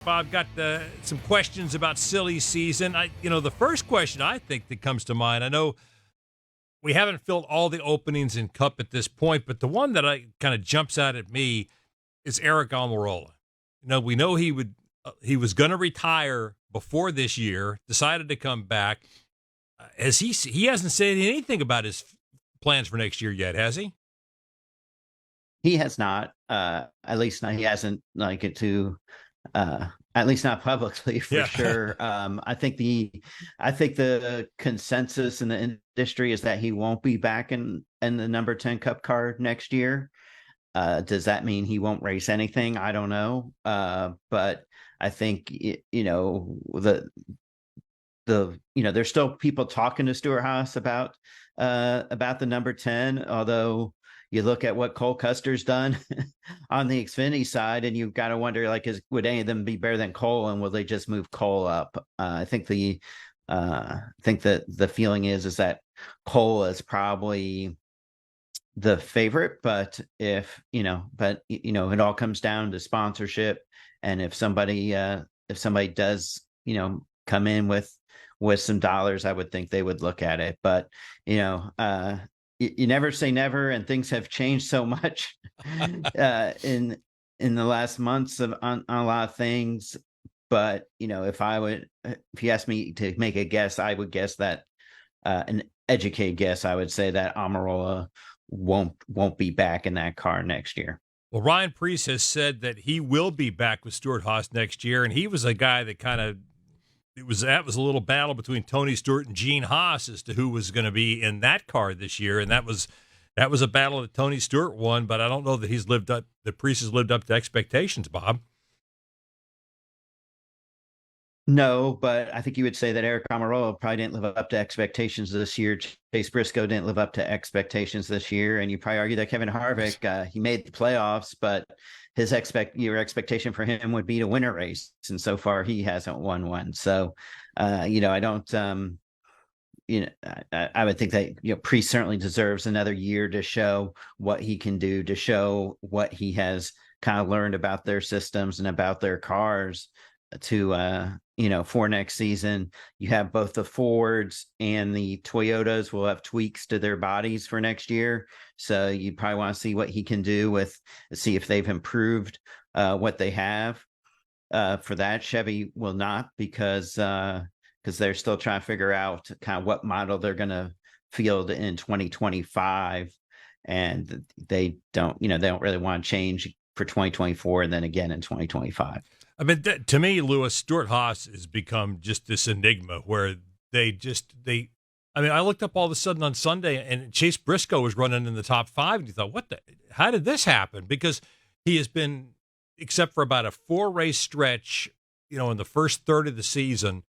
Bob, got some questions about silly season. The first question I think that comes to mind, I know we haven't filled all the openings in Cup at this point, but the one that kind of jumps out at me is Aric Almirola. We know he was going to retire before this year, decided to come back. He hasn't said anything about his plans for next year yet, has he? He has not. At least not, he hasn't like it to. At least not publicly, for sure. I think the consensus in the industry is that he won't be back in the number 10 Cup car next year. Does that mean he won't race anything? I don't know. But I think there's still people talking to Stewart-Haas about the number 10, although you look at what Cole Custer's done on the Xfinity side, and you've got to wonder, would any of them be better than Cole, and will they just move Cole up? I think that the feeling is that Cole is probably the favorite, but it all comes down to sponsorship, and if somebody does come in with some dollars, I would think they would look at it. But you never say never, and things have changed so much in the last months on a lot of things. But if you ask me to make a guess, I would guess that an educated guess, I would say that Almirola won't be back in that car next year. Well, Ryan Preece has said that he will be back with Stewart-Haas next year, and he was a guy that that was a little battle between Tony Stewart and Gene Haas as to who was going to be in that car this year, and that was a battle that Tony Stewart won. But I don't know that Preece has lived up to expectations, Bob. No, but I think you would say that Aric Almirola probably didn't live up to expectations this year. Chase Briscoe didn't live up to expectations this year, and you probably argue that Kevin Harvick, he made the playoffs, but your expectation for him would be to win a race, and so far he hasn't won one. So, I don't. I would think that Preece certainly deserves another year to show what he can do, to show what he has kind of learned about their systems and about their cars. For next season, you have both the Fords and the Toyotas will have tweaks to their bodies for next year. So you probably want to see what he can do see if they've improved what they have. For that, Chevy will not, because they're still trying to figure out kind of what model they're going to field in 2025. And they don't really want to change for 2024 and then again in 2025. I mean, to me, Lewis, Stewart-Haas has become just this enigma where I looked up all of a sudden on Sunday and Chase Briscoe was running in the top 5, and you thought, how did this happen? Because he has been, except for about a 4-race stretch, in the first third of the season,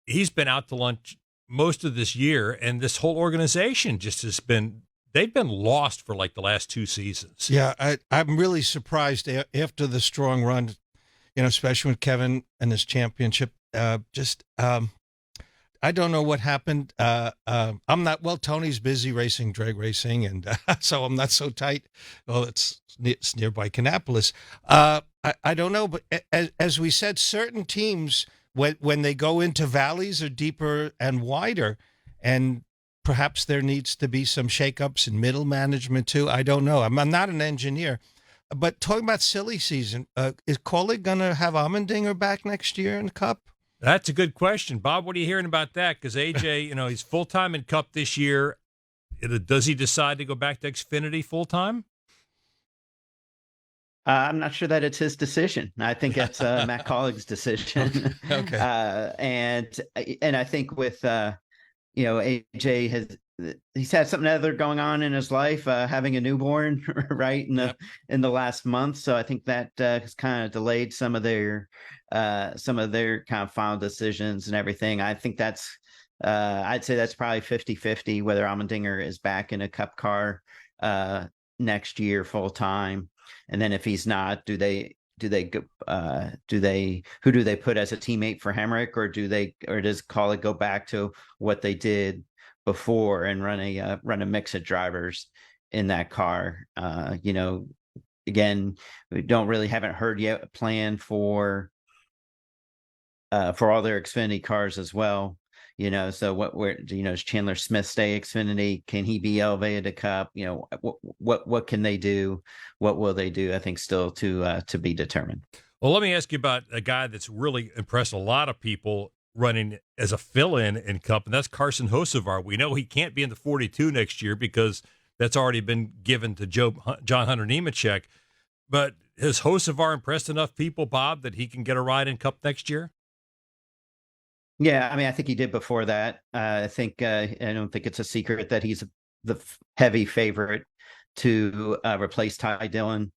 he's been out to lunch most of this year, and this whole organization just they've been lost for like the last 2 seasons. Yeah, I'm really surprised after the strong run, especially with Kevin and his championship. I don't know what happened. I'm not, Tony's busy racing drag racing, and so I'm not so tight. Well, it's nearby Kannapolis. I don't know, but as we said, certain teams, when they go into valleys, are deeper and wider, and perhaps there needs to be some shakeups in middle management too. I don't know. I'm not an engineer. But talking about silly season, is Kaulig going to have Allmendinger back next year in the Cup? That's a good question. Bob, what are you hearing about that? Because AJ, he's full-time in Cup this year. Does he decide to go back to Xfinity full-time? I'm not sure that it's his decision. I think that's Matt Kaulig's decision. Okay. And I think with, AJ he's had something other going on in his life, having a newborn, right, in the last month. So I think that has kind of delayed some of their kind of final decisions and everything. I think I'd say that's probably 50-50 whether Allmendinger is back in a Cup car next year full time, and then if he's not, who do they put as a teammate for Hemric, or does Kaulig go back to what they did before and run a mix of drivers in that car? Again, we haven't heard yet a plan for for all their Xfinity cars as well. So is Chandler Smith stay Xfinity? Can he be elevated to Cup? What can they do? What will they do? I think still to be determined. Well, let me ask you about a guy that's really impressed a lot of people running as a fill-in in Cup, and that's Carson Hocevar. We know he can't be in the 42 next year because that's already been given to John Hunter Nemechek. But has Hocevar impressed enough people, Bob, that he can get a ride in Cup next year? Yeah, I mean, I think he did before that. I don't think it's a secret that he's the heavy favorite to replace Ty Dillon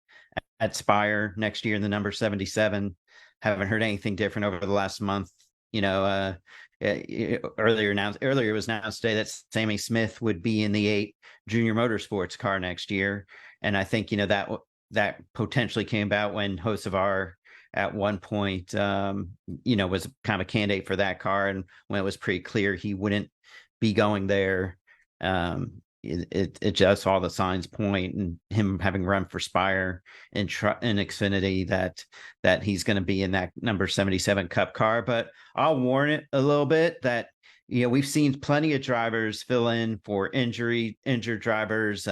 at Spire next year in the number 77. Haven't heard anything different over the last month. Earlier it was announced today that Sammy Smith would be in the 8 Junior Motorsports car next year, and I think that potentially came about when Hocevar at one point was kind of a candidate for that car, and when it was pretty clear he wouldn't be going there, it just all the signs point, and him having run for Spire in Xfinity, that he's going to be in that number 77 Cup car. But I'll warn it a little bit that we've seen plenty of drivers fill in for injured drivers,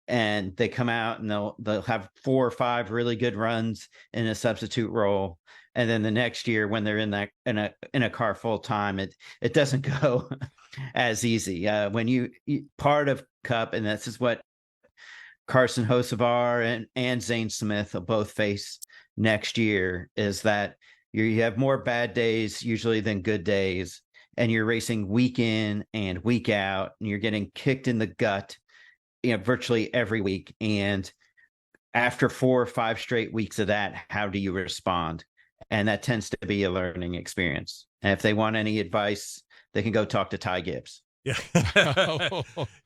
and they come out and they'll have 4 or 5 really good runs in a substitute role, and then the next year when they're in a car full time, it doesn't go as easy. When you part of Cup, and this is what Carson Hocevar and Zane Smith will both face next year, is that you have more bad days usually than good days, and you're racing week in and week out, and you're getting kicked in the gut virtually every week. And after 4 or 5 straight weeks of that, how do you respond? And that tends to be a learning experience. And if they want any advice, they can go talk to Ty Gibbs. Yeah.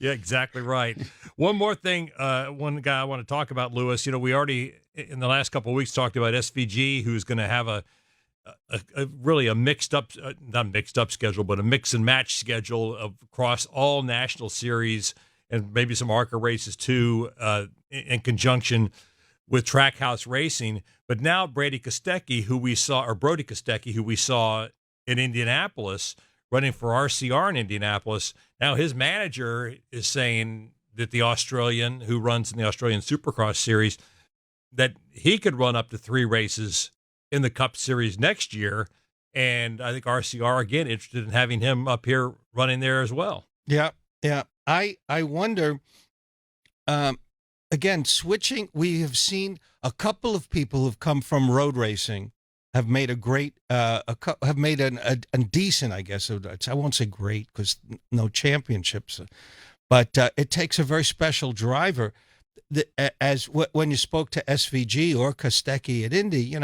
Yeah, exactly right. One more thing, one guy I want to talk about, Lewis. We already in the last couple of weeks talked about SVG, who's going to have a really a mixed up, not mixed up schedule, but a mix and match schedule across all national series and maybe some ARCA races too, in conjunction with Trackhouse Racing. But now Brody Kostecki, who we saw in Indianapolis, running for RCR in Indianapolis, now his manager is saying that the Australian, who runs in the Australian Supercross Series, that he could run up to 3 races in the Cup Series next year. And I think RCR, again, interested in having him up here running there as well. Yeah. I wonder, again, switching, we have seen a couple of people who've come from road racing have made a great, have made a decent, I guess, I won't say great because no championships, but it takes a very special driver. When you spoke to SVG or Kostecki at Indy,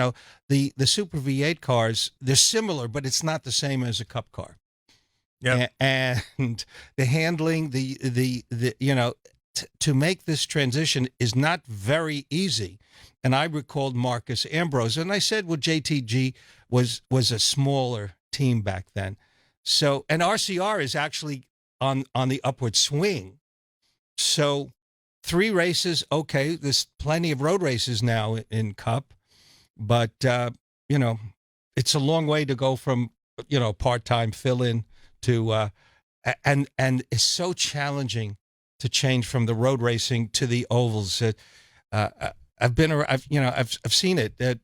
the Super V8 cars, they're similar, but it's not the same as a Cup car. Yeah, and the handling, to make this transition is not very easy. And I recalled Marcus Ambrose, and I said, well, JTG was a smaller team back then. So, and RCR is actually on the upward swing. So 3 races, okay, there's plenty of road races now in Cup, but, it's a long way to go from, part-time fill-in to, and it's so challenging to change from the road racing to the ovals. I've seen it.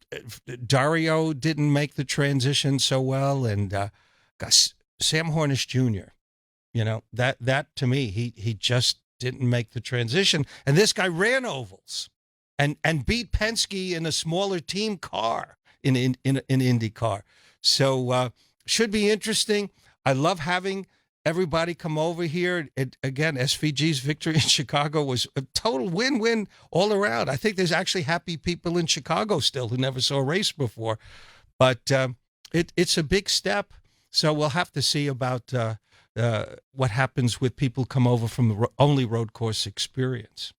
Dario didn't make the transition so well, and Sam Hornish Jr. That to me, he just didn't make the transition. And this guy ran ovals, and beat Penske in a smaller team car in IndyCar. So should be interesting. I love having everybody come over here. Again, SVG's victory in Chicago was a total win-win all around. I think there's actually happy people in Chicago still who never saw a race before. But it's a big step. So we'll have to see about what happens with people come over from the only road course experience.